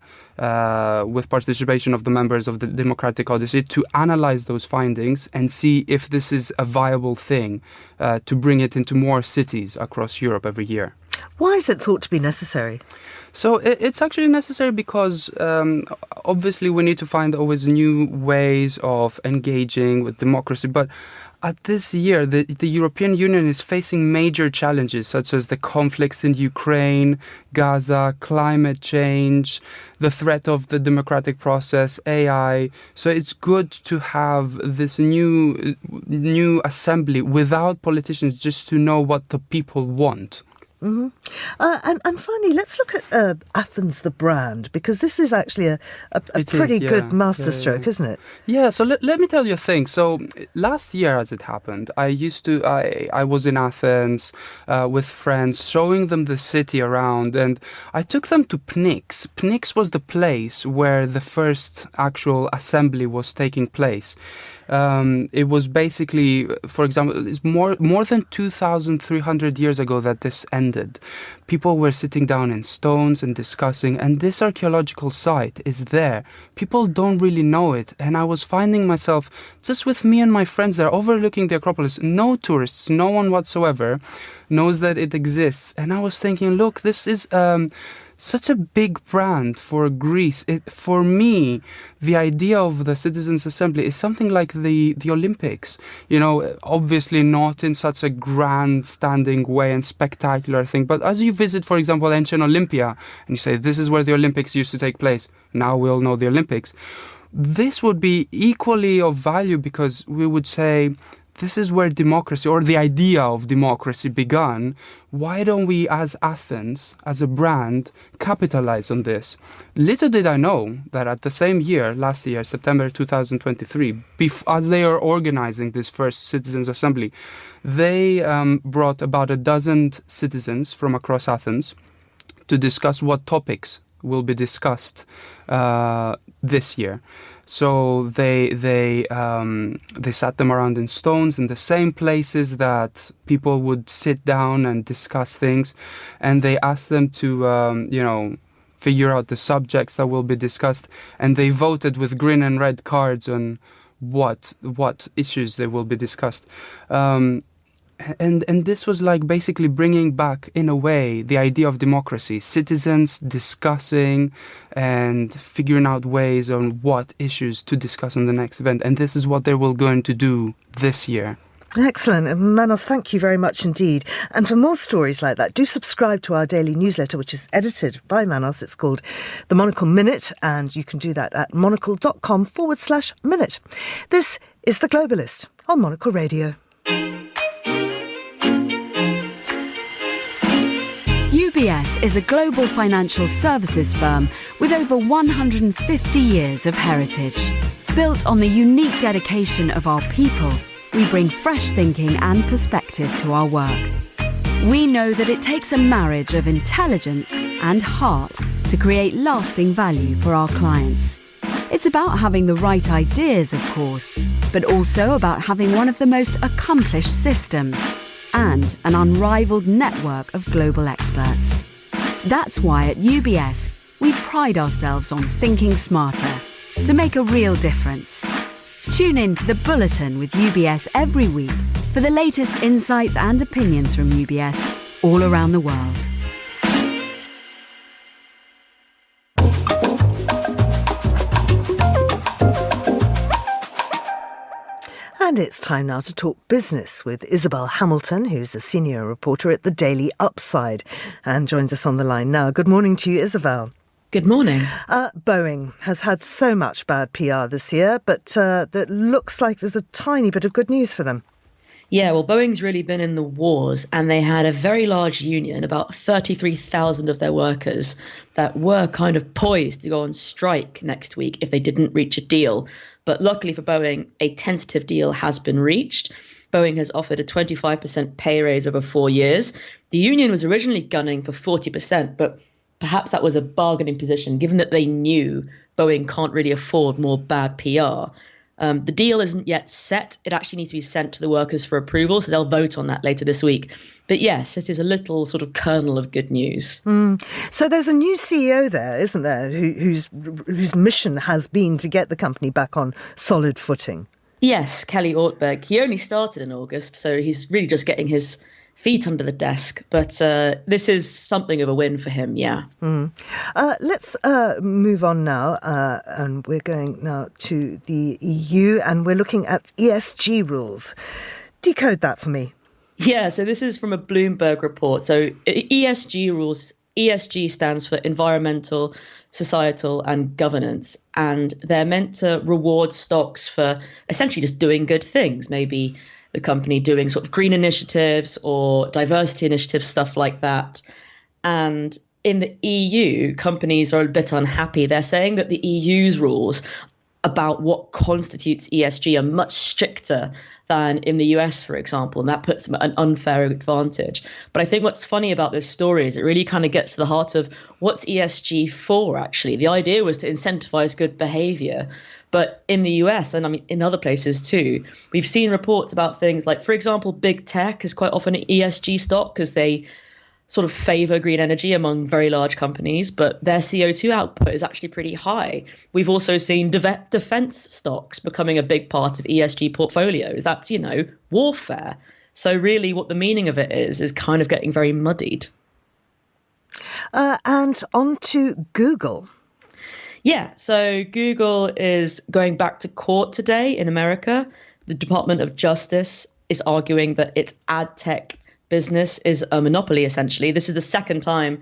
Speaker 14: with participation of the members of the Democratic Odyssey to analyze those findings and see if this is a viable thing to bring it into more cities across Europe every year.
Speaker 1: Why is it thought to be necessary?
Speaker 14: So it's actually necessary because obviously we need to find always new ways of engaging with democracy. But at this year, the European Union is facing major challenges such as the conflicts in Ukraine, Gaza, climate change, the threat of the democratic process, AI. So it's good to have this new assembly without politicians, just to know what the people want.
Speaker 1: Mm-hmm. And finally, let's look at Athens, the brand, because this is actually a pretty good masterstroke, isn't it?
Speaker 14: Yeah, so let me tell you a thing. So last year, as it happened, I was in Athens with friends, showing them the city around, and I took them to Pnyx. Pnyx was the place where the first actual assembly was taking place. It was basically, for example, it's more than 2,300 years ago that this ended. People were sitting down in stones and discussing, and this archaeological site is there. People don't really know it, and I was finding myself just with me and my friends there overlooking the Acropolis. No tourists, no one whatsoever knows that it exists. And I was thinking, look, this is such a big brand for Greece. For me, the idea of the Citizens' Assembly is something like the Olympics. You know, obviously not in such a grand-standing way and spectacular thing, but as you visit, for example, ancient Olympia, and you say, this is where the Olympics used to take place. Now we all know the Olympics. This would be equally of value because we would say, this is where democracy, or the idea of democracy, began. Why don't we, as Athens, as a brand, capitalize on this? Little did I know that at the same year, last year, September 2023, as they are organizing this first Citizens' Assembly, they brought about a dozen citizens from across Athens to discuss what topics will be discussed this year. So they sat them around in stones in the same places that people would sit down and discuss things, and they asked them to figure out the subjects that will be discussed, and they voted with green and red cards on what issues they will be discussed. And this was like basically bringing back, in a way, the idea of democracy, citizens discussing and figuring out ways on what issues to discuss on the next event. And this is what they were going to do this year.
Speaker 1: Excellent. Manos, thank you very much indeed. And for more stories like that, do subscribe to our daily newsletter, which is edited by Manos. It's called The Monocle Minute, and you can do that at monocle.com/minute. This is The Globalist on Monocle Radio.
Speaker 15: UBS is a global financial services firm with over 150 years of heritage. Built on the unique dedication of our people, we bring fresh thinking and perspective to our work. We know that it takes a marriage of intelligence and heart to create lasting value for our clients. It's about having the right ideas, of course, but also about having one of the most accomplished systems and an unrivaled network of global experts. That's why at UBS, we pride ourselves on thinking smarter to make a real difference. Tune in to The Bulletin with UBS every week for the latest insights and opinions from UBS all around the world.
Speaker 1: And it's time now to talk business with Isabel Hamilton, who's a senior reporter at the Daily Upside and joins us on the line now. Good morning to you, Isabel.
Speaker 16: Good morning.
Speaker 1: Boeing has had so much bad PR this year, but that looks like there's a tiny bit of good news for them.
Speaker 16: Yeah, well, Boeing's really been in the wars, and they had a very large union, about 33,000 of their workers, that were kind of poised to go on strike next week if they didn't reach a deal. But luckily for Boeing, a tentative deal has been reached. Boeing has offered a 25% pay raise over 4 years. The union was originally gunning for 40%, but perhaps that was a bargaining position, given that they knew Boeing can't really afford more bad PR. The deal isn't yet set. It actually needs to be sent to the workers for approval, so they'll vote on that later this week. But yes, it is a little sort of kernel of good news.
Speaker 1: So there's a new CEO there, isn't there, whose mission has been to get the company back on solid footing?
Speaker 16: Yes, Kelly Ortberg. He only started in August, so he's really just getting his feet under the desk. But this is something of a win for him, yeah.
Speaker 1: Let's move on now, and we're going now to the EU, and we're looking at ESG rules. Decode that for me.
Speaker 16: Yeah, so this is from a Bloomberg report. So ESG rules, ESG stands for environmental, societal and governance, and they're meant to reward stocks for essentially just doing good things, maybe the company doing sort of green initiatives or diversity initiatives, stuff like that. And in the EU, companies are a bit unhappy. They're saying that the EU's rules about what constitutes ESG are much stricter than in the US, for example, and that puts them at an unfair advantage. But I think what's funny about this story is it really kind of gets to the heart of what's ESG for, actually. The idea was to incentivize good behavior. But in the US, and I mean in other places too, we've seen reports about things like, for example, big tech is quite often an ESG stock because they sort of favor green energy among very large companies, but their CO2 output is actually pretty high. We've also seen defense stocks becoming a big part of ESG portfolios. That's, warfare. So really what the meaning of it is kind of getting very muddied.
Speaker 1: And on to Google.
Speaker 16: Yeah, so Google is going back to court today in America. The Department of Justice is arguing that its ad tech business is a monopoly, essentially. This is the second time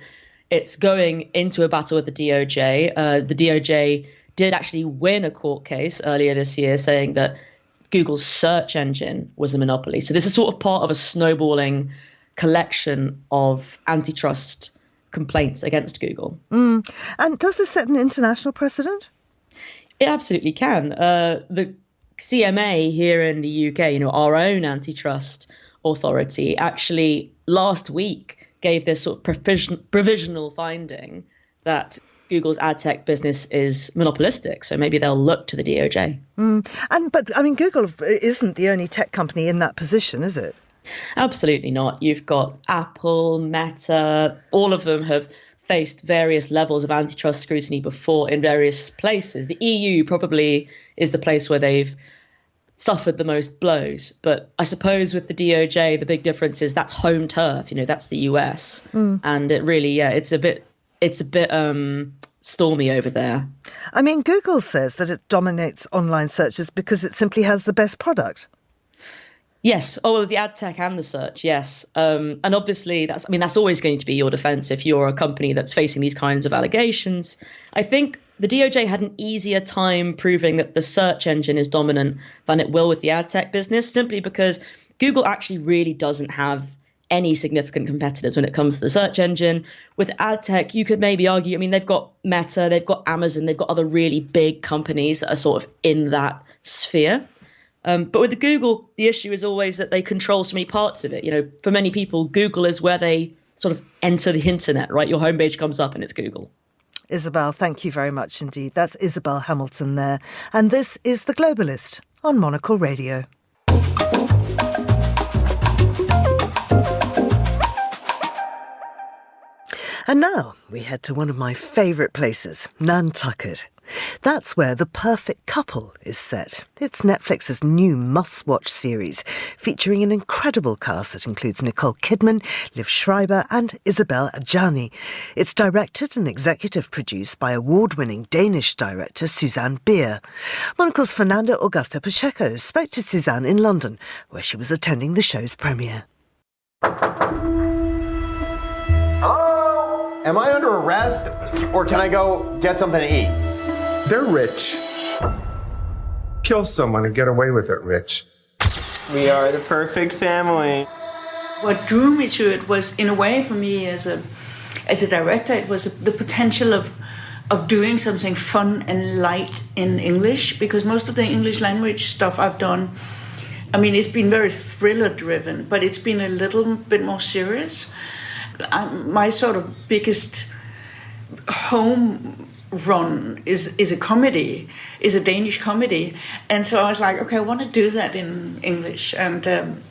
Speaker 16: it's going into a battle with the DOJ. The DOJ did actually win a court case earlier this year saying that Google's search engine was a monopoly. So this is sort of part of a snowballing collection of antitrust complaints against Google.
Speaker 1: And does this set an international precedent?
Speaker 16: It absolutely can. The CMA here in the UK, our own antitrust authority, actually last week gave this sort of provisional finding that Google's ad tech business is monopolistic. So maybe they'll look to the DOJ.
Speaker 1: But I mean, Google isn't the only tech company in that position, is it?
Speaker 16: Absolutely not. You've got Apple, Meta, all of them have faced various levels of antitrust scrutiny before in various places. The EU probably is the place where they've suffered the most blows. But I suppose with the DOJ, the big difference is that's home turf. That's the US, and it really, it's a bit stormy over there.
Speaker 1: I mean, Google says that it dominates online searches because it simply has the best product.
Speaker 16: Yes. Oh, the ad tech and the search. Yes. And obviously that's always going to be your defense if you're a company that's facing these kinds of allegations. I think the DOJ had an easier time proving that the search engine is dominant than it will with the ad tech business, simply because Google actually really doesn't have any significant competitors when it comes to the search engine. With ad tech, you could maybe argue, they've got Meta, they've got Amazon, they've got other really big companies that are sort of in that sphere. But with the Google, the issue is always that they control so many parts of it. For many people, Google is where they sort of enter the internet, right? Your homepage comes up and it's Google.
Speaker 1: Isabel, thank you very much indeed. That's Isabel Hamilton there. And this is The Globalist on Monocle Radio. And now we head to one of my favourite places, Nantucket. That's where The Perfect Couple is set. It's Netflix's new must-watch series, featuring an incredible cast that includes Nicole Kidman, Liv Schreiber and Isabelle Adjani. It's directed and executive produced by award-winning Danish director Susanne Bier. Monocle's Fernando Augusto Pacheco spoke to Susanne in London, where she was attending the show's premiere.
Speaker 17: Hello? Am I under arrest, or can I go get something to eat?
Speaker 6: They're rich. Kill someone and get away with it, Rich.
Speaker 7: We are the perfect family.
Speaker 3: What drew me to it was, in a way, for me as a director, it was the potential of doing something fun and light in English, because most of the English language stuff I've done, it's been very thriller-driven, but it's been a little bit more serious. My sort of biggest home run is a comedy, is a Danish comedy, and so I was like, okay, I want to do that in English, and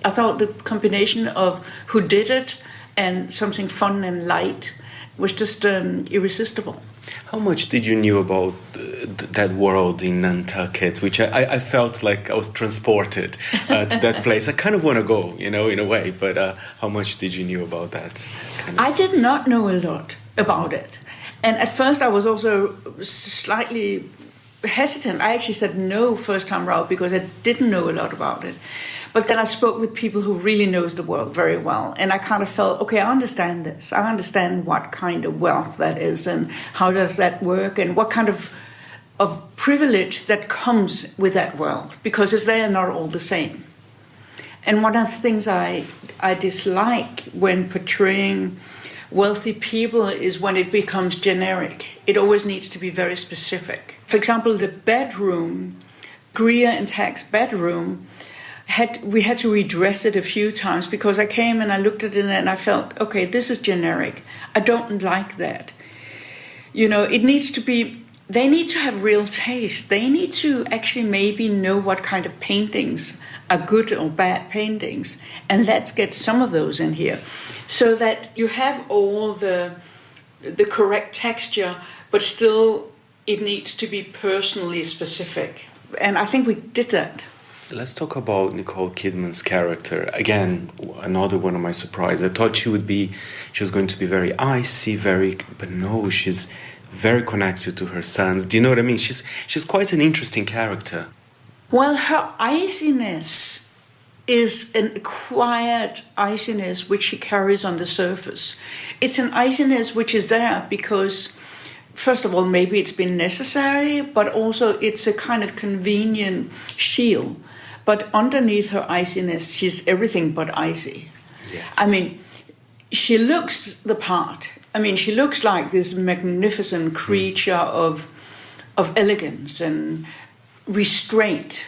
Speaker 3: I thought the combination of who did it and something fun and light was just irresistible.
Speaker 18: How much did you knew about that world in Nantucket, which I felt like I was transported to that place? I kind of want to go, in a way, but how much did you knew about that?
Speaker 3: I did not know a lot about it. And at first I was also slightly hesitant. I actually said no first time around because I didn't know a lot about it. But then I spoke with people who really knows the world very well. And I kind of felt, okay, I understand this. I understand what kind of wealth that is and how does that work and what kind of privilege that comes with that wealth, because they are not all the same. And one of the things I dislike when portraying wealthy people is when it becomes generic. It always needs to be very specific. For example, the bedroom, Greer and Tag's bedroom, we had to redress it a few times because I came and I looked at it and I felt, okay, this is generic. I don't like that. It needs to be, they need to have real taste. They need to actually maybe know what kind of paintings are good or bad paintings. And let's get some of those in here, so that you have all the correct texture, but still it needs to be personally specific. And I think we did that.
Speaker 18: Let's talk about Nicole Kidman's character. Again, another one of my surprises. I thought she was going to be very icy, but no, she's very connected to her sons. Do you know what I mean? She's quite an interesting character.
Speaker 3: Well, her iciness is an quiet iciness which she carries on the surface. It's an iciness which is there because, first of all, maybe it's been necessary, but also it's a kind of convenient shield. But underneath her iciness, she's everything but icy. Yes. She looks the part. She looks like this magnificent creature of elegance and restraint.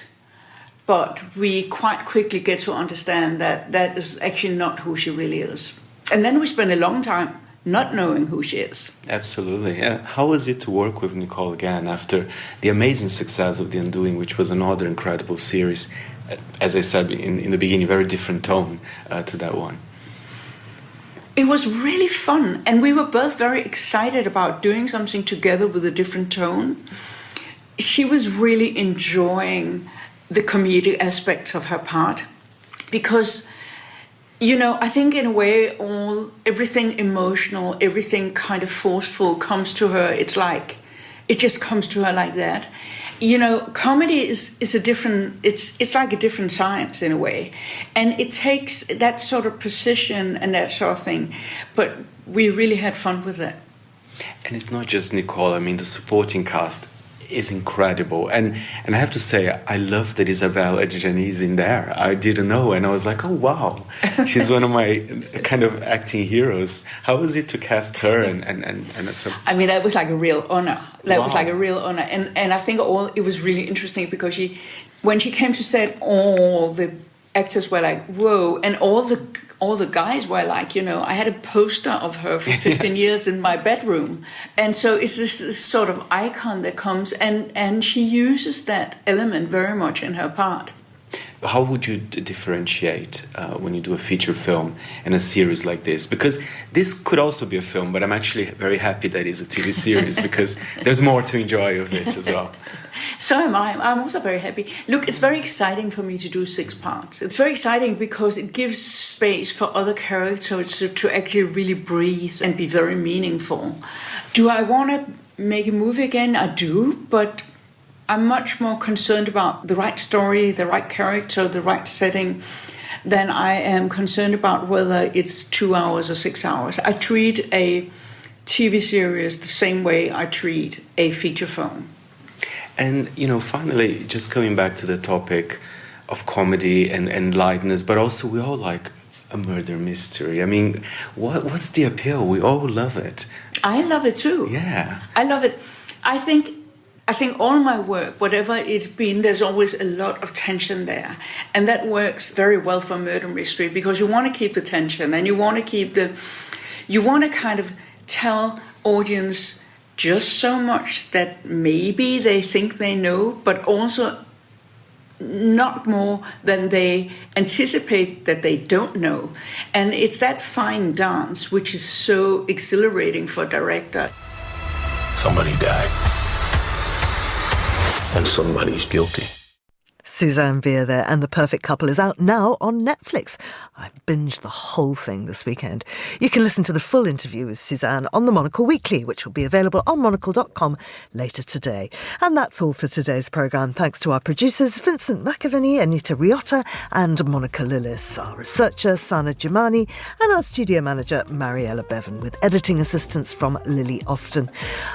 Speaker 3: But we quite quickly get to understand that that is actually not who she really is. And then we spend a long time not knowing who she is.
Speaker 18: Absolutely. Yeah. How was it to work with Nicole again after the amazing success of The Undoing, which was another incredible series? As I said in the beginning, very different tone to that one.
Speaker 3: It was really fun. And we were both very excited about doing something together with a different tone. She was really enjoying the comedic aspects of her part. Because, I think in a way everything emotional, everything kind of forceful comes to her. It just comes to her like that. Comedy is a different, it's like a different science in a way. And it takes that sort of precision and that sort of thing. But we really had fun with it.
Speaker 18: And it's not just Nicole. I mean, the supporting cast is incredible. And I have to say, I love that Isabelle Adjani is in there. I didn't know. And I was like, oh, wow. She's one of my kind of acting heroes. How was it to cast her? And so...
Speaker 3: I mean, that was like a real honor. That was like a real honor. And I think it was really interesting because when she came to set, all the actors were like, whoa. And all the guys were like, I had a poster of her for 15 years in my bedroom. And so it's this sort of icon that comes, and she uses that element very much in her part.
Speaker 18: How would you differentiate when you do a feature film and a series like this? Because this could also be a film, but I'm actually very happy that it's a TV series because there's more to enjoy of it as well.
Speaker 3: So am I. I'm also very happy. Look, it's very exciting for me to do 6 parts. It's very exciting because it gives space for other characters to actually really breathe and be very meaningful. Do I want to make a movie again? I do, but I'm much more concerned about the right story, the right character, the right setting, than I am concerned about whether it's 2 hours or 6 hours. I treat a TV series the same way I treat a feature film.
Speaker 18: And, finally, just coming back to the topic of comedy and lightness, but also we all like a murder mystery. I mean, what's the appeal? We all love it.
Speaker 3: I love it too.
Speaker 18: Yeah.
Speaker 3: I love it. I think all my work, whatever it's been, there's always a lot of tension there. And that works very well for murder mystery because you want to keep the tension and you want to kind of tell audience just so much that maybe they think they know, but also not more than they anticipate that they don't know. And it's that fine dance which is so exhilarating for a director.
Speaker 8: Somebody died. And somebody's guilty.
Speaker 1: Susanne Bier there, and The Perfect Couple is out now on Netflix. I binged the whole thing this weekend. You can listen to the full interview with Susanne on the Monocle Weekly, which will be available on monocle.com later today. And that's all for today's programme. Thanks to our producers, Vincent McAvenny, Anita Riotta and Monica Lillis, our researcher, Sana Jumani, and our studio manager, Mariella Bevan, with editing assistance from Lily Austin.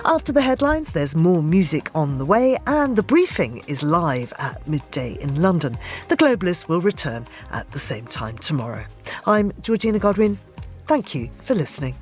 Speaker 1: After the headlines, there's more music on the way, and The Briefing is live at midday in London. The Globalist will return at the same time tomorrow. I'm Georgina Godwin. Thank you for listening.